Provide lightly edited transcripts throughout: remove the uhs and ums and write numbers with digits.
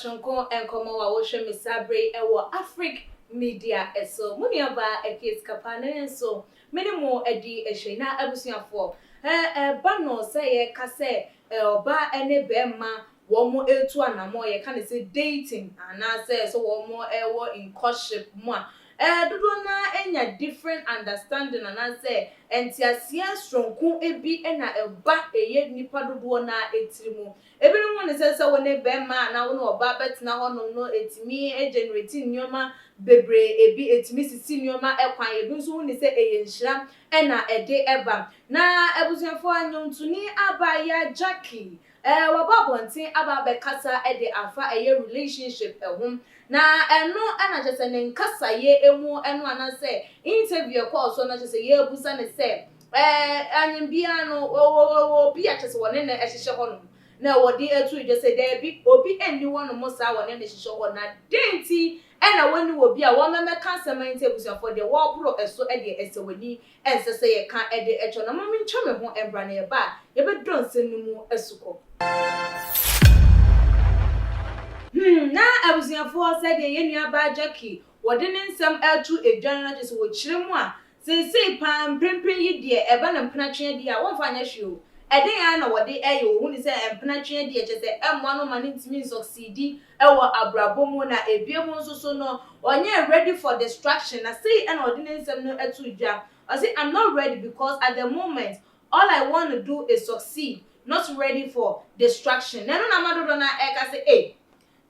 Shonko and Komawa Ocean Misabre Ewa Afric Media eso Muniaba a case capane so many more edi eshena abusia for bano say kase oba ene bema womo etu anamo ye kan say dating and I say so womo ewo in courtship mo dodo na enya different understanding and I say entiasia stronku ebi ena eba eye nipa dodo na etirimu ebiri mo ne say wona bema na wona oba betina hono no etimi generate nyoma bebre ebi etimi sisi nyoma ekwan ebi nso woni say eyenhira ena ede eba na ebusuafo anyomtuni abaya Jackie wababontin ababe kasa ede afa eye relationship ehum na eno ana jese ne nkasa ye emu eno ana say interview call so na jese ye busa ne say anyambia no obi a jese wone na ehihye hono na wodi etu jese there bi obi eni wono mo sa wone na ehihye ho na denti ena woni obi a wo meme cancer mind ebusuafo de wo bro eso ede esewani ensese ye kan ede echo na mami ntwa me ho embra na ye ba ye be don senu esuko na abusuafo said ye nuaba Jackie wode ne nsem atu edwan na jese wo kiremu a sei pam prempren yi de eba na mpena twen de a wo fa anya hwe o eden ya na wode eye wo huni se mpena twen de jese emmo no mane ntimi succeed ewo abrabomu na ebiemu nso so no onye ready for distraction na sei na wode ne nsem no atu dwa I say I'm not ready because at the moment all I want to do is succeed, not ready for distraction. Neno na madodo na eka say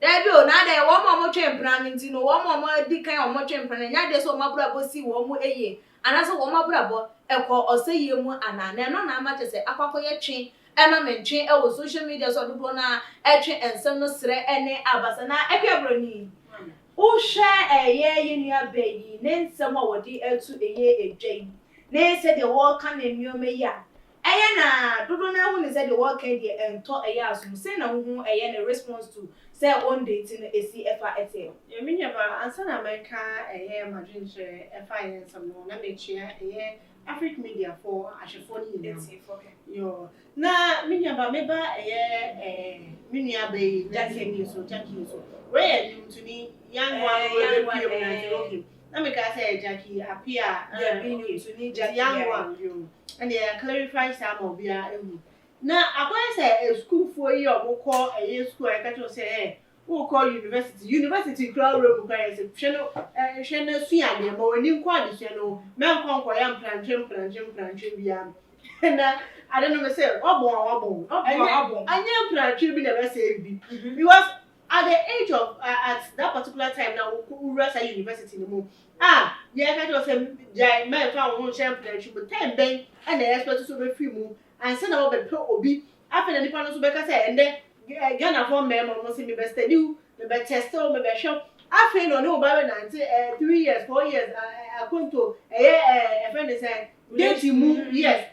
Debi o na de wo mo twempra nti no wo mo di kan o mo twempra nya de so mabrabo si wo mo eye anaso wo mabrabo ekọ oseye mu anana no na ma chese akwakoye twen ema mentwen e wo social media so dodo na etwen ensem no sre ene abasa na ekwebroni wo hwe eye nua bayi ne nsem a wodi etu eye edwan ne se de wo kan enuoma yi a eye na dodo na hu ne se de wo kan de ento eye asum se na hu eye na response to say on dating esi efa etel yeminya ba ansa na America madrinche efa yen some no na mechia Afric Media for ashefo ni yo na minya ba meba minya be Jackie so where you to me young one na me ka say Jackie appear to need young one you and they clarify some of ya na akwa say school for you or call school I catch say who call university crowd room guys channel suya de ma woni kwa de channel men kwa yam planchen bia na I don't know me say obon anya planchen bi na be say bi because at the age of at that particular time now who rush at university no mo yeah catch say jai men fa won share planchen but time ben and the expert so be free mu and say na we be obi after the nipa no so be ka say ende Ghana for me mo say me be study me be test me be show after no ba be 3 years 4 years akonto friend say date mu yes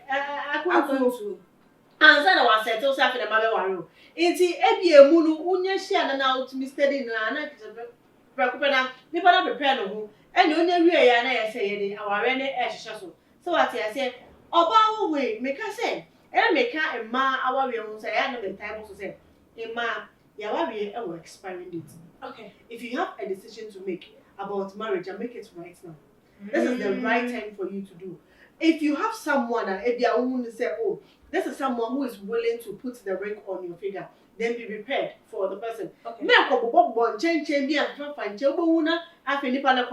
akonto and say na wa settle say after the ma be waro nti ebie mu no unya hia na ultimate study na prekupe na nipa na prepare no ho ene onya wie ya na ye say ye de aware ne ehhehye so what I say oba we make say make a ma aware ho say ya no the time so say Emma, yawabi will expiring date. Okay. If you have a decision to make about marriage, and make it right now. This is the right time for you to do. If you have someone and if they are willing to say, oh, this is someone who is willing to put the ring on your finger, then be prepared for the person. Okay. Me ko bo change bi an fa nche bo wuna afi nipa na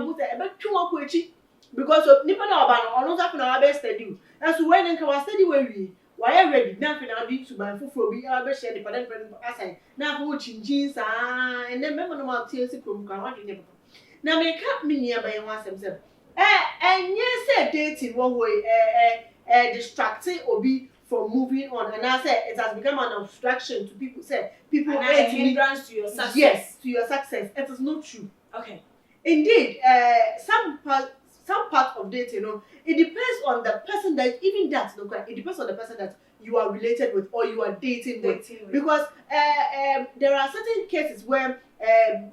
bu say e be twa ko echi because nipa na oba no ono za na wa be study. And so when nka wa study we why ready now na be to buy fufu bi a be share the padan aside na go chinchin sa and then member no ma tie si krom kan wa dwene papa na me ka me nia ba yen asem se enye say dating one way distracting obi from moving on and I say it has become an obstruction to people say people hate hindrance to your success. Yes, to your success. It is not true. Okay. Indeed, some part of dating, it depends on the person that even that, it depends on the person that you are related with or you are dating with. Because there are certain cases where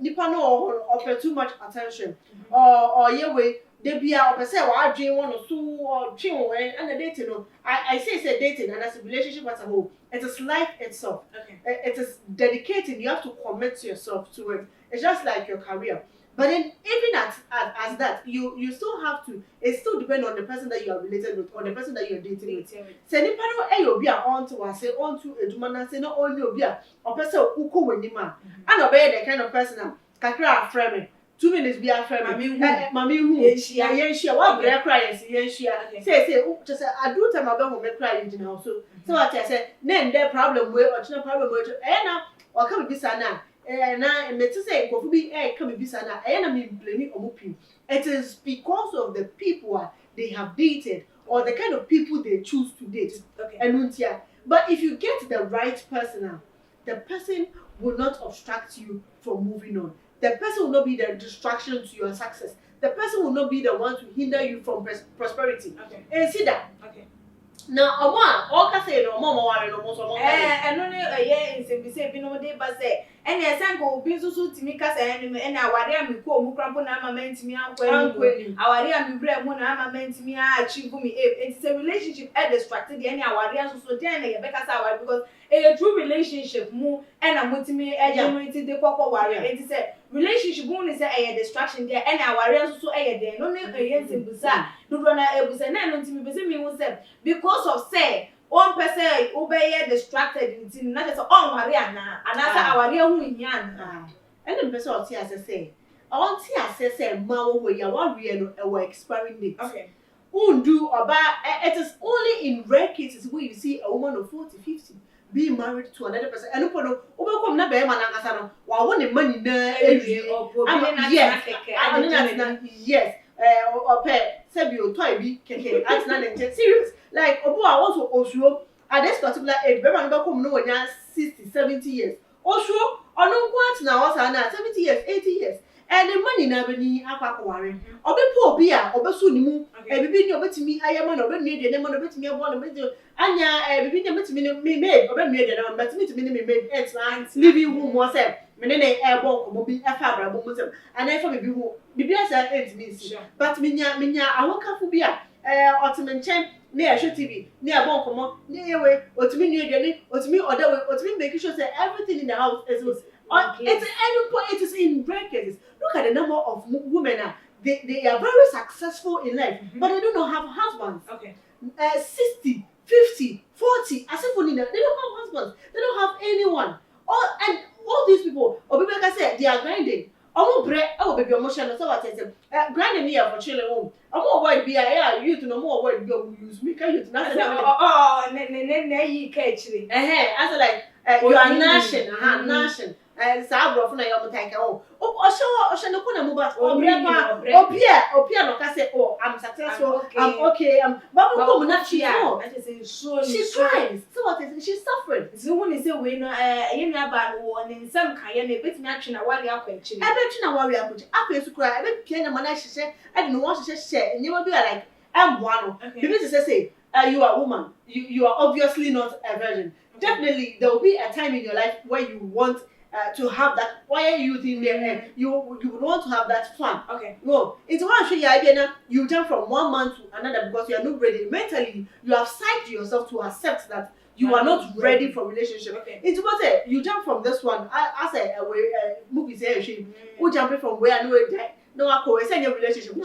nipa no offer too much attention or yeah way they be our person or dream one or two or dream away and the dating. I say it's a dating and as a relationship as a whole. It is life itself. Okay. It is dedicated. You have to commit yourself to it. It's just like your career. But then even as that, you still have to. It still depends on the person that you are related with or the person that you are dating with. Say ni pano e obi a onto wase onto edumana say no only obi a or person uko wenima. And obey the kind of person kakra afreme. 2 minutes be afreme. Mami hu yenshia wa bra cry yenshia. Say just I do time about home cry in house. So what I say then the problem we or problem we na or come be sana. Na me to say go be come be sana. Na me blame omupim. It is because of the people they have dated or the kind of people they choose to date. Okay. But if you get the right person, the person will not obstruct you from moving on. The person will not be the distraction to your success. The person will not be the one to hinder you from prosperity. Okay. And see that. Okay. Now, all can say no more no more. And only a year in Sembi say, no day, but say, and yes, I go be so to me, cast and our dear me call Mukrampo Nama meant me, our dear me bread, Munama meant me, achieve me. It's a relationship at distracted any our dear so then because a true relationship move and I'm with me a generated the papa warrior. It is a relationship is a distraction there and our warriors so a day, no name against him bizarre. Do run a bus and then to me was because of say one person obey distracted in not as on Mariana and as our real yan. And the person as I say, I want to say, Mama, where you are real or expiring date. Okay. Undo about it is only in rare cases where you see a woman of 40, 50. Being married to another person, and no come na be man akasa wa won the money na yes or pay say o toy bi keke at na serious like obo a want to osuo at this particular age be man go come no wonya 60 70 years osuo onu nko at na wasa na 70 years 80 years and the money na be ni akwakware obi po obi a obesu ni mu e bibi ni obetimi ayema na obenu de ne mo na obetimi ebo na obetimi anya bibi ni obetimi me me obenu de na obetimi timi ni me it's living room mo say me ne ebo ko bi afa abrabo mo say and I for bibi hu bibi asa entimi si but minya awokafo bi a otimenchen na ehwe TV na ebo nkomo na yewe otimi ni de ni otimi order we otimi make sure say everything in the house is it is in brackets. Look at the number of women they are very successful in life, but they do not have husbands. Okay. 60, 50, 40, as if they don't have husbands. They don't have anyone. All these people, or people like I said, they are grinding. Baby emotional. So what I say, grinding here for children home. I'm more worried be a youth no more worried go use me. Can you not? You catch me. As like you are nation. Sabro for na yo mtanka osho no kuna muba opia no ka say oh I'm successful I'm okay babu come na she she cries so what is she's suffering so when say we no you know about one in some kan na betimi atwe na wari akwanchi betwe na wari akwanchi afa su kura be pia na mana hyehyɛ e no wo hyehyɛ nyema bi like M1 people say you are a woman you are obviously not a virgin. Definitely there will be a time in your life where you want to have that. Why are you in there? You would want to have that fun. Okay. No, it's one show you jump from one man to another because you are not ready mentally. You have psyched yourself to accept that you are not ready for relationship. Okay. It's what you jump from this one. As a movie says, you jump from where no I call say your relationship. No,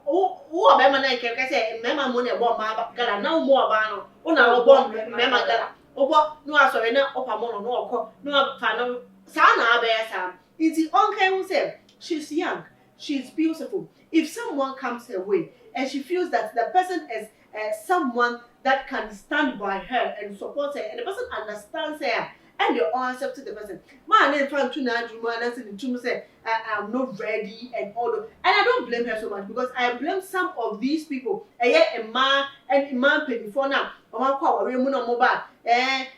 oh, my man can say, "Mama money about my gala now more about no bomb, Mama gala." Obo no asori na opamono no okọ no fa no sa na abia sa iti onke who say she's young, she's beautiful. If someone comes her way and she feels that the person is someone that can stand by her and support her and the person understands her and you all accept the person, man in front to na adwuma na say the say I'm not ready and all that. And I don't blame her so much because I blame some of these people a man before now Mama kwa wari mu na mo ba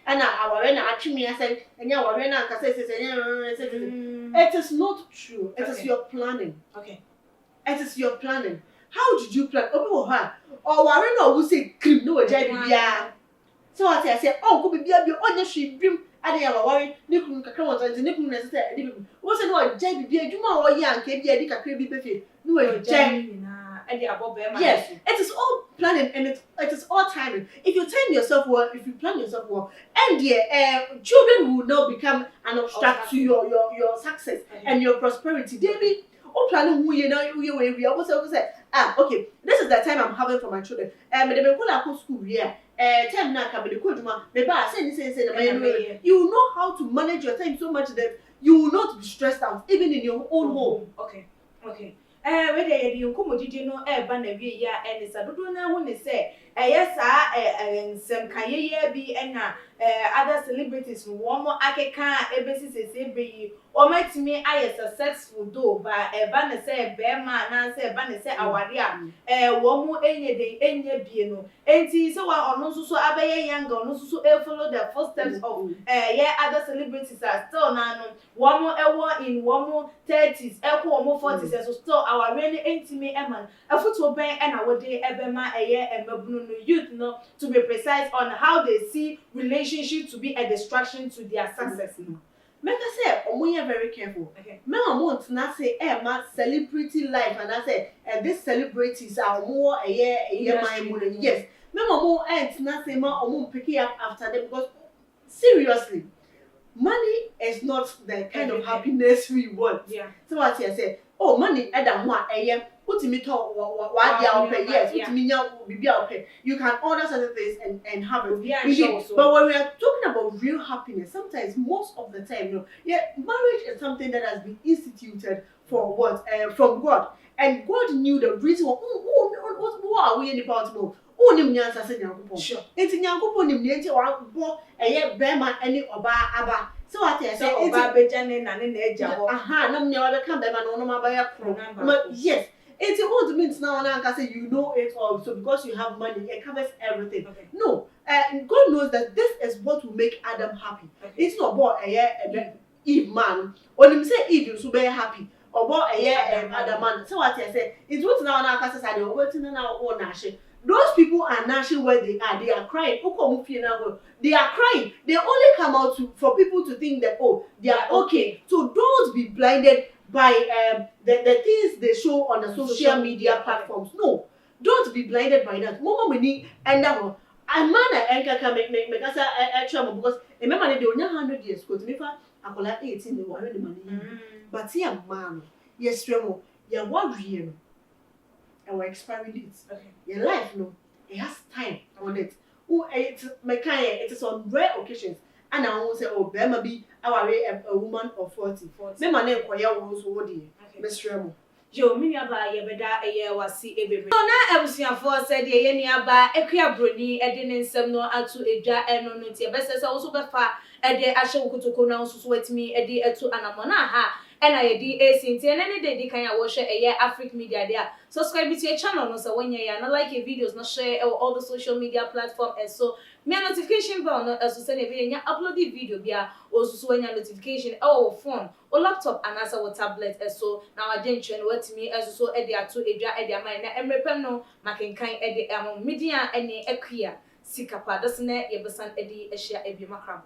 ana aware na atwemi ase enya aware na nka say it is not true. It is your planning. Okay. It is your planning. How did you plan? Obi wo ha or ware na wo say cream no oja bibia. So what I say ko bibia bi onye hwe brim ade ya ware ni kunu kakra won tante ni kunu na say ade bi wo say no oja bibia adwuma wo ye anka bia di kakra bi pefe no yes, it it is all planning and it is all timing. If you time yourself well, if you plan yourself well, and children will not become an obstacle to your success and your prosperity. They be all planning who you know we always say okay, this is the time I'm having for my children. They may call school here. Time now can be the kuduma. You know how to manage your time so much that you will not be stressed out even in your own home. Okay. Whether you come with you know, ban a year and it's a do now when they say, yes, some can be and other celebrities who want more Akeka, ABC, or might me I a successful do by a banner say, bear man, and say, banner say, our dear, one more any day, any piano. And see, so I no so abe younger, no so follow the footsteps of other celebrities are still now. One more in 1 more 30s, one more 40s, so still our really intimate man. A football band and our day ebema a year and youth no to be precise on how they see relationship to be a distraction to their success. Make us say, we are very careful. Okay. Men want not say, my celebrity life, and I say, these celebrities are more a year, my money. Yes. Men more ends not say, ma, or picking up after them because seriously, money is not the kind of happiness we want. Yeah. So what I say, oh, money, Adam, what a year. Put me talk what they are pay. Yes, put me now pay. You can order certain things and have it. But when we are talking about real happiness, sometimes most of the time, marriage is something that has been instituted for what? From God. And God knew the reason who are we in the Baltimore? Who nim nyansa se nyankopon. Sure. Enti nyankopon nim nyanti or bo bema any oba aba. So what I say oba bejane na ne na eja ho. Nam nya oba kan bema no ma ba ya pro. Yes. It's what means now and I say you know it all. So because you have money, it covers everything. Okay. No, God knows that this is what will make Adam happy. Okay. It's not about Eve man. When him say Eve, you should be happy. Or about Adam man. So what I say, it's what now and I say they are waiting now on Nashi. Those people are gnashing where they are. They are crying. They are crying. They only come out for people to think that they are okay. So don't be blinded by the things they show on the social media platforms. No, don't be blinded by that. Mama money and that one. A man and can make us a trouble because remember they only 100 years ago to me for I call 18 they were the money. But here man, yes, Remo, you're worrying. And we're expiring dates. Okay. Your life, no, it has time on it. It is on rare occasions. And I won't say, there may be a woman of 40. Me man enquire who's worthy. Miss Remo. Yo, mini aba yebeda eye wasi ebebe. No na ebusuafo said ye ni aba ekua broni ede ne nsem no atu edwa eno no tie bese se wo so befa ede ahye wokotoko na wo so wetimi ede etu anamona ha ena ye di asinti ene ne de di kan ya wo hwe eye Afric Media there. Subscribe to your channel no so when you na like your videos no share all the social media platform and so me notification bell no so say na be nya upload the video bia o so when your notification phone or laptop and as a tablet so now agentry no watimi so e dey ato edwa e dey amai na emrepem no makenkan e dey media ene akua sikapa das na ye besan e dey ehia ebi makram